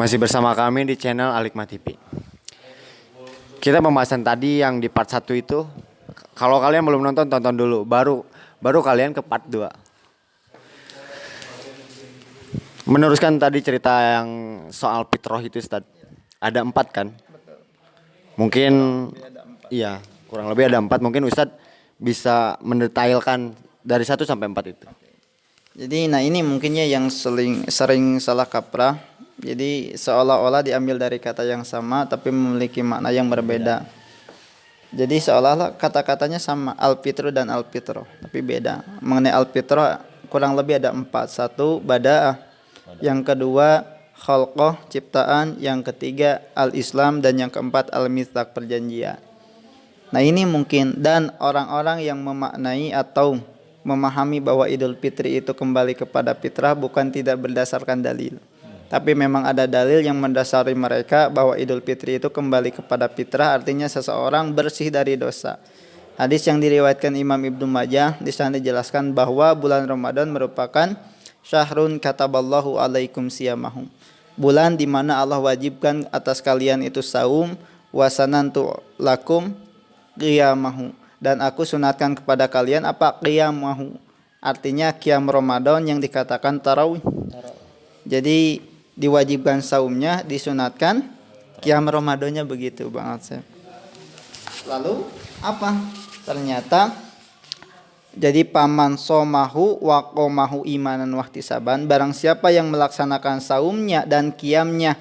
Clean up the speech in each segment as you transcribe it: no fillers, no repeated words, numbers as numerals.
Masih bersama kami di channel Alikma TV. Kita pembahasan tadi yang di part 1 itu. Kalau kalian belum nonton, tonton dulu. Baru kalian ke part 2. Meneruskan tadi cerita yang soal fitrah itu, Ustaz. Ada 4 kan? Mungkin iya, kurang lebih ada 4. Mungkin Ustaz bisa mendetailkan dari 1 sampai 4 itu. Jadi ini mungkinnya yang sering salah kaprah. Jadi seolah-olah diambil dari kata yang sama tapi memiliki makna yang berbeda. Jadi seolah-olah kata-katanya sama, al-fitru dan al-fitro, tapi beda. Mengenai al-fitro kurang lebih ada 4. 1 bada'ah, yang kedua khalqah, ciptaan, yang ketiga al-islam, dan yang keempat al-mitsaq, perjanjian. Nah ini mungkin, dan orang-orang yang memaknai atau memahami bahwa Idul Fitri itu kembali kepada fitrah bukan tidak berdasarkan dalil, tapi memang ada dalil yang mendasari mereka bahwa Idul Fitri itu kembali kepada fitrah, artinya seseorang bersih dari dosa. Hadis yang diriwayatkan Imam Ibnu Majah, di sana dijelaskan bahwa bulan Ramadan merupakan syahrun kataballahu alaikum siyamahu, bulan di mana Allah wajibkan atas kalian itu saum, wasanantu lakum qiyamahu, dan aku sunatkan kepada kalian apa qiyamahu, artinya qiyam Ramadan yang dikatakan tarawih. Jadi diwajibkan saumnya, disunatkan qiyam Ramadannya, begitu Bang Asep. Lalu apa? Ternyata jadi paman somahu wa qomahu imanan wahtisaban, barang siapa yang melaksanakan saumnya dan qiyamnya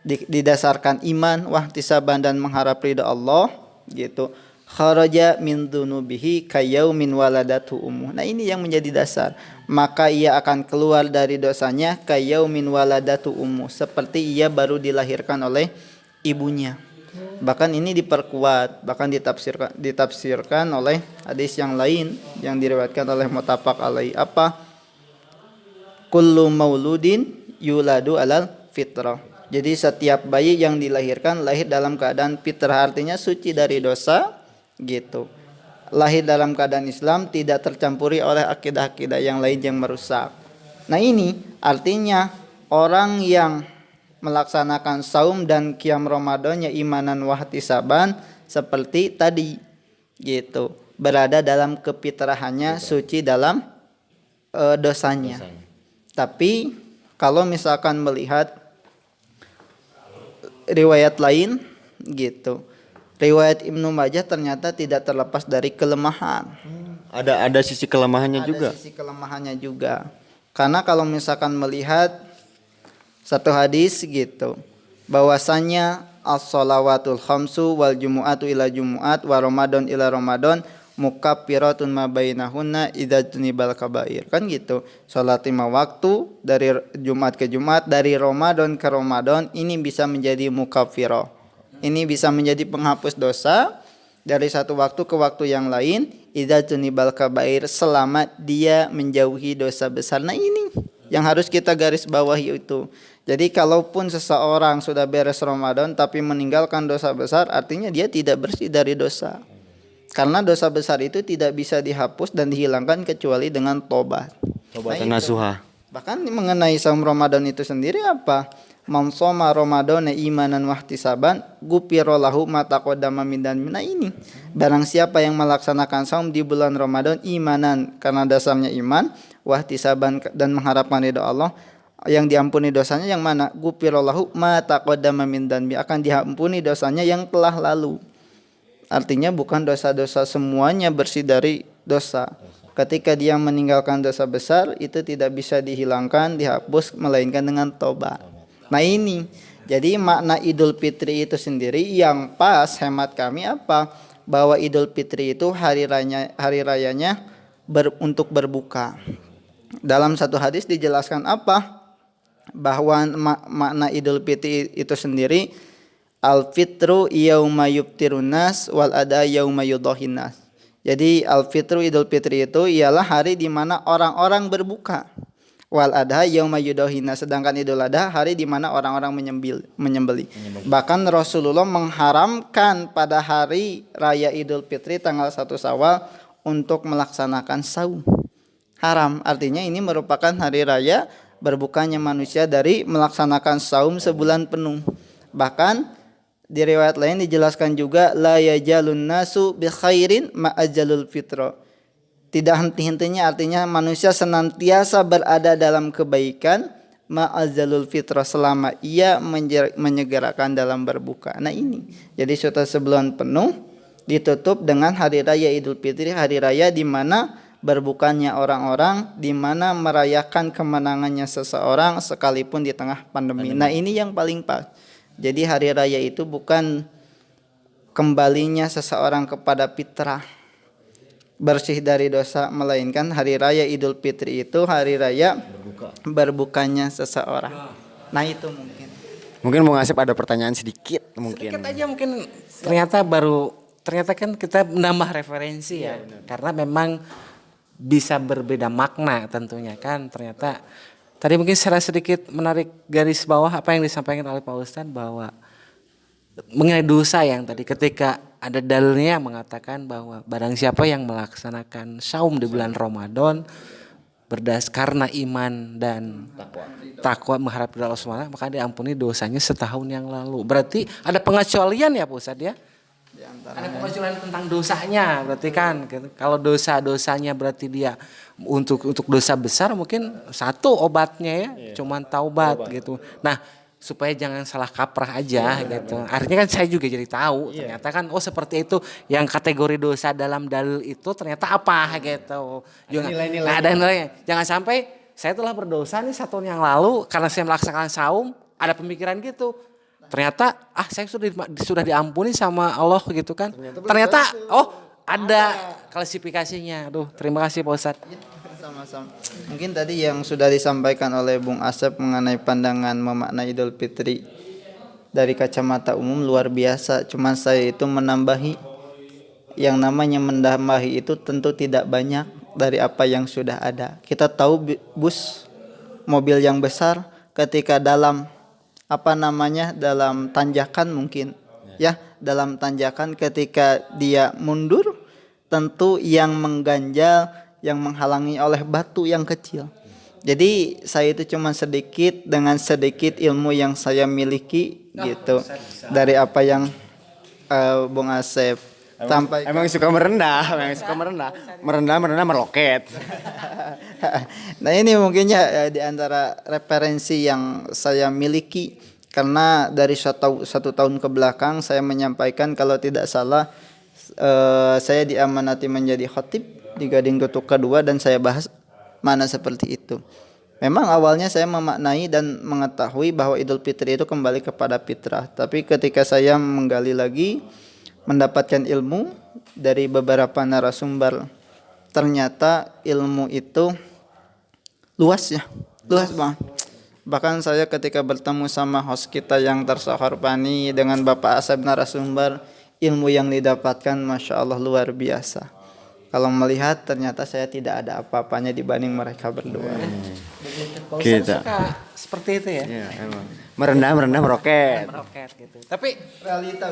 didasarkan iman, wahtisaban, dan mengharap ridha Allah, gitu, kharaja min dzunubihi kayaumin waladatu ummuh. Nah ini yang menjadi dasar. Maka ia akan keluar dari dosanya kayaumin waladatu ummuh, seperti ia baru dilahirkan oleh ibunya. Bahkan ini diperkuat, bahkan ditafsirkan oleh hadis yang lain yang diriwayatkan oleh muttafaq alaihi, apa? Kullu mauludin yuladu alal fitrah. Jadi setiap bayi yang dilahirkan lahir dalam keadaan fitrah, artinya suci dari dosa, gitu. Lahir dalam keadaan Islam, tidak tercampuri oleh akidah-akidah yang lain yang merusak. Nah ini artinya orang yang melaksanakan saum dan qiyam Ramadannya imanan wahtisaban seperti tadi, gitu, berada dalam kefitrahannya, suci dalam dosanya. Tapi kalau misalkan melihat riwayat lain, gitu, riwayat Ibnu Majah ternyata tidak terlepas dari kelemahan. Ada sisi kelemahannya juga. Ada sisi kelemahannya juga. Karena kalau misalkan melihat satu hadis, gitu, bahwasanya as-shalawatul khamsu wal jumu'atu ila jumu'at wa ramadan ila ramadan mukaffiratun ma bainahunna idza tunibal kabair, kan gitu. Salat 5 waktu dari Jumat ke Jumat, dari Ramadan ke Ramadan, ini bisa menjadi mukaffirah. Ini bisa menjadi penghapus dosa dari satu waktu ke waktu yang lain, idza tunibal kabair, selama dia menjauhi dosa besar. Nah ini yang harus kita garis bawahi itu. Jadi kalaupun seseorang sudah beres Ramadan tapi meninggalkan dosa besar, artinya dia tidak bersih dari dosa. Karena dosa besar itu tidak bisa dihapus dan dihilangkan kecuali dengan tobat. Tobatan nasuha. Bahkan mengenai saum Ramadan itu sendiri apa? Man shoma Ramadana imanan wahtisaban ghufira lahu ma taqaddama min dzanbi. Nah ini, barang siapa yang melaksanakan saum di bulan Ramadan imanan, karena dasarnya iman, wahtisaban, dan mengharapkan ridha Allah, yang diampuni dosanya yang mana? Ghufira lahu ma taqaddama min dzanbi, akan diampuni dosanya yang telah lalu. Artinya bukan dosa-dosa semuanya bersih dari dosa. Ketika dia meninggalkan dosa besar, itu tidak bisa dihilangkan, dihapus, melainkan dengan tobat. Nah ini, jadi makna Idul Fitri itu sendiri yang pas hemat kami apa? Bahwa Idul Fitri itu hari rayanya untuk berbuka. Dalam satu hadis dijelaskan apa? Bahwa makna Idul Fitri itu sendiri, al-fitru yauma yuftirun nas wal adha yauma yudhahin nas. Jadi al-fitru Idul Fitri itu ialah hari di mana orang-orang berbuka. Wal adha yauma yudhahin nas, sedangkan Idul Adha hari di mana orang-orang menyembeli. Bahkan Rasulullah mengharamkan pada hari raya Idul Fitri tanggal 1 Syawal untuk melaksanakan saum. Haram, artinya ini merupakan hari raya berbukanya manusia dari melaksanakan saum sebulan penuh. Bahkan di riwayat lain dijelaskan juga la yajalun nasu bi khairin ma ajalul fitra. Tidak henti-hentinya artinya manusia senantiasa berada dalam kebaikan ma'azalul fitrah selama ia menyegerakan dalam berbuka. Nah ini. Jadi setelah sebulan penuh ditutup dengan hari raya Idul Fitri, hari raya di mana berbukanya orang-orang, di mana merayakan kemenangannya seseorang sekalipun di tengah pandemi. Nah ini yang paling pas. Jadi hari raya itu bukan kembalinya seseorang kepada fitrah bersih dari dosa, melainkan hari raya Idul Fitri itu hari raya berbukanya seseorang. Nah itu mungkin Bung Asep ada pertanyaan sedikit mungkin. Sedikit aja mungkin ternyata kan kita menambah referensi ya. Karena memang bisa berbeda makna tentunya kan. Ternyata tadi mungkin secara sedikit menarik garis bawah apa yang disampaikan oleh Pak Ustadz bahwa mengenai dosa yang tadi ketika ada dalilnya yang mengatakan bahwa barang siapa yang melaksanakan saum di bulan Ramadan karena iman dan takwa mengharap dari Allah SWT maka diampuni dosanya setahun yang lalu. Berarti ada pengecualian ya Pak Ustadz ya? Ada pengecualian tentang dosanya berarti kan kalau dosanya berarti dia untuk dosa besar mungkin satu obatnya ya cuman taubat gitu. Nah supaya jangan salah kaprah aja gitu. Akhirnya kan saya juga jadi tahu ternyata kan seperti itu yang kategori dosa dalam dalil itu ternyata apa gitu. Nilai-nilai. Ada nilainya. Jangan sampai saya telah berdosa nih 1 tahun yang lalu karena saya melaksanakan saum ada pemikiran gitu. Ternyata saya sudah diampuni sama Allah gitu kan. Ternyata ada klasifikasinya. Aduh, terima kasih Pak Ustadz. sama-sama. Mungkin tadi yang sudah disampaikan oleh Bung Asep mengenai pandangan memaknai Idul Fitri dari kacamata umum luar biasa. Cuman saya itu menambahi, yang namanya menambahi itu tentu tidak banyak dari apa yang sudah ada. Kita tahu bus mobil yang besar ketika dalam dalam tanjakan mungkin dalam tanjakan ketika dia mundur tentu yang mengganjal, yang menghalangi oleh batu yang kecil. Jadi saya itu cuma sedikit dengan sedikit ilmu yang saya miliki gitu dari apa yang Bung Asep sampaikan. Emang suka merendah meroket. Nah ini mungkinnya di antara referensi yang saya miliki, karena dari satu tahun ke belakang saya menyampaikan kalau tidak salah saya diamanati menjadi khatib di Gading Getuk kedua dan saya bahas mana seperti itu. Memang awalnya saya memaknai dan mengetahui bahwa Idul Fitri itu kembali kepada fitrah, tapi ketika saya menggali lagi mendapatkan ilmu dari beberapa narasumber, ternyata ilmu itu luas banget. Bahkan saya ketika bertemu sama host kita yang tersohor Pani dengan Bapak Asep narasumber, ilmu yang didapatkan Masya Allah luar biasa. Kalau melihat ternyata saya tidak ada apa-apanya dibanding mereka berdua. Kita suka seperti itu ya. Iya, emang. Merendah meroket gitu. Tapi Realita.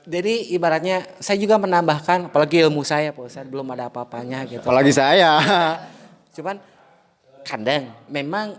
Jadi ibaratnya saya juga menambahkan, apalagi ilmu saya Pak Ustadz belum ada apa-apanya gitu. Apalagi saya. Cuman kadang memang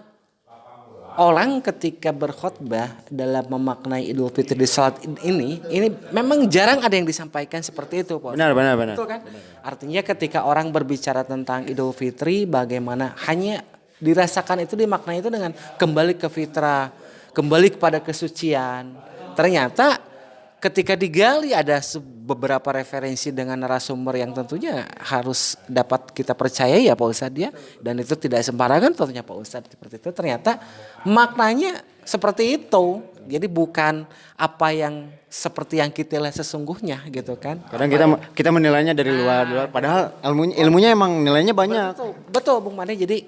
orang ketika berkhutbah dalam memaknai Idul Fitri di salat ini memang jarang ada yang disampaikan seperti itu Pak Ustadz. Benar. Betul kan? Artinya ketika orang berbicara tentang Idul Fitri bagaimana hanya dirasakan itu dimaknai itu dengan kembali ke fitrah, kembali kepada kesucian. Ternyata ketika digali ada beberapa referensi dengan narasumber yang tentunya harus dapat kita percaya ya Pak Ustadz ya. Dan itu tidak sembarangan tentunya Pak Ustadz seperti itu. Ternyata maknanya seperti itu. Jadi bukan apa yang seperti yang kita lihat sesungguhnya gitu kan. Kadang kita menilainya dari luar, padahal ilmunya emang nilainya banyak. Betul Bung Made. Jadi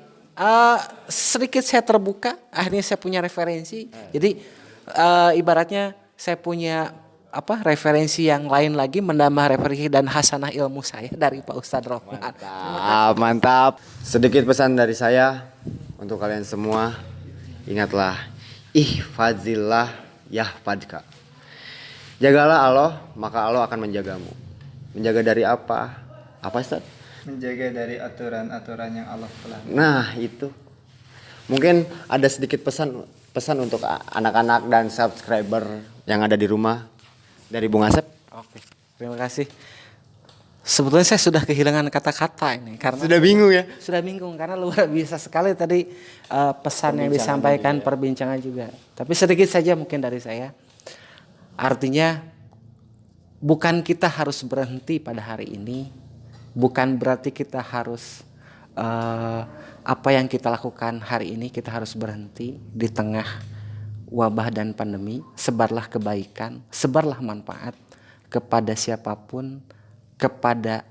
sedikit saya terbuka, akhirnya saya punya referensi. Jadi ibaratnya saya punya referensi yang lain lagi, menambah referensi dan hasanah ilmu saya dari Pak Ustadz Rohman. Mantap. Sedikit pesan dari saya untuk kalian semua, ingatlah, ihfazillah yahfadka. Jagalah Allah, maka Allah akan menjagamu. Menjaga dari apa? Apa Ustadz? Menjaga dari aturan-aturan yang Allah telah. Nah itu. Mungkin ada sedikit pesan untuk anak-anak dan subscriber yang ada di rumah dari Bung Asep. Oke, terima kasih. Sebetulnya saya sudah kehilangan kata-kata ini karena Sudah bingung ya? sudah bingung karena luar biasa sekali tadi pesan yang disampaikan, perbincangan juga. Tapi sedikit saja mungkin dari saya. Artinya bukan kita harus berhenti pada hari ini, bukan berarti kita harus apa yang kita lakukan hari ini kita harus berhenti di tengah wabah dan pandemi. Sebarlah kebaikan, sebarlah manfaat kepada siapapun, kepada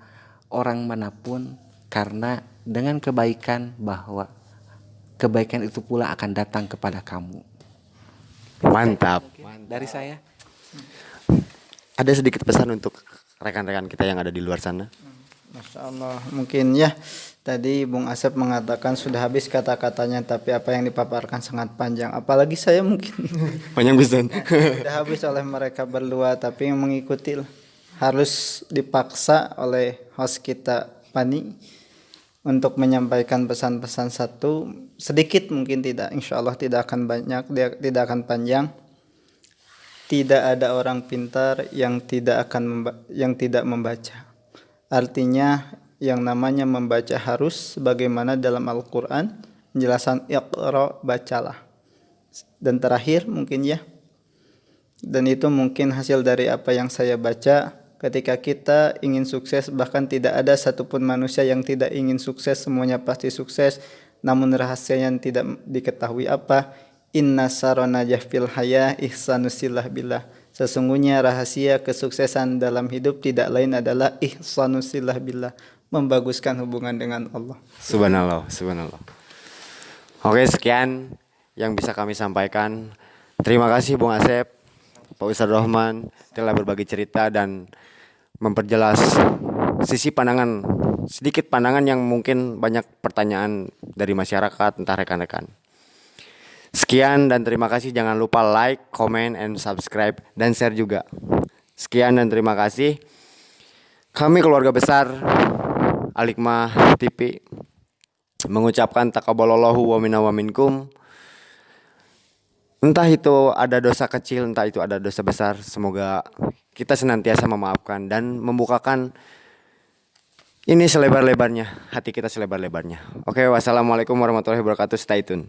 orang manapun, karena dengan kebaikan bahwa kebaikan itu pula akan datang kepada kamu. Mantap. Dari saya. Ada sedikit pesan untuk rekan-rekan kita yang ada di luar sana. Masya Allah, mungkin ya tadi Bung Asep mengatakan sudah habis kata-katanya, tapi apa yang dipaparkan sangat panjang. Apalagi saya mungkin Panjang bisa. sudah habis oleh mereka berdua, tapi yang mengikuti harus dipaksa oleh host kita Pani untuk menyampaikan pesan-pesan satu sedikit, mungkin tidak, insya Allah tidak akan banyak, tidak akan panjang. Tidak ada orang pintar yang tidak membaca. Artinya yang namanya membaca harus sebagaimana dalam Al-Quran penjelasan Iqra, bacalah. Dan terakhir mungkin ya, dan itu mungkin hasil dari apa yang saya baca, ketika kita ingin sukses, bahkan tidak ada satupun manusia yang tidak ingin sukses, semuanya pasti sukses, namun rahasia yang tidak diketahui apa. Inna saronajah fil haya ihsanusillah billah. Sesungguhnya rahasia kesuksesan dalam hidup tidak lain adalah ihsanusillah billah, membaguskan hubungan dengan Allah. Subhanallah, subhanallah. Oke, sekian yang bisa kami sampaikan. Terima kasih Bung Asep, Pak Ustadz Rohman telah berbagi cerita dan memperjelas sisi pandangan, sedikit pandangan yang mungkin banyak pertanyaan dari masyarakat, entah rekan-rekan. Sekian dan terima kasih. Jangan lupa like, comment, and subscribe dan share juga. Sekian dan terima kasih. Kami keluarga besar Al-Hikmah TV mengucapkan taqabbalallahu wa minna wa minkum. Entah itu ada dosa kecil, entah itu ada dosa besar, semoga kita senantiasa memaafkan dan membukakan ini selebar-lebarnya, hati kita selebar-lebarnya. Oke, wassalamualaikum warahmatullahi wabarakatuh. Stay tune.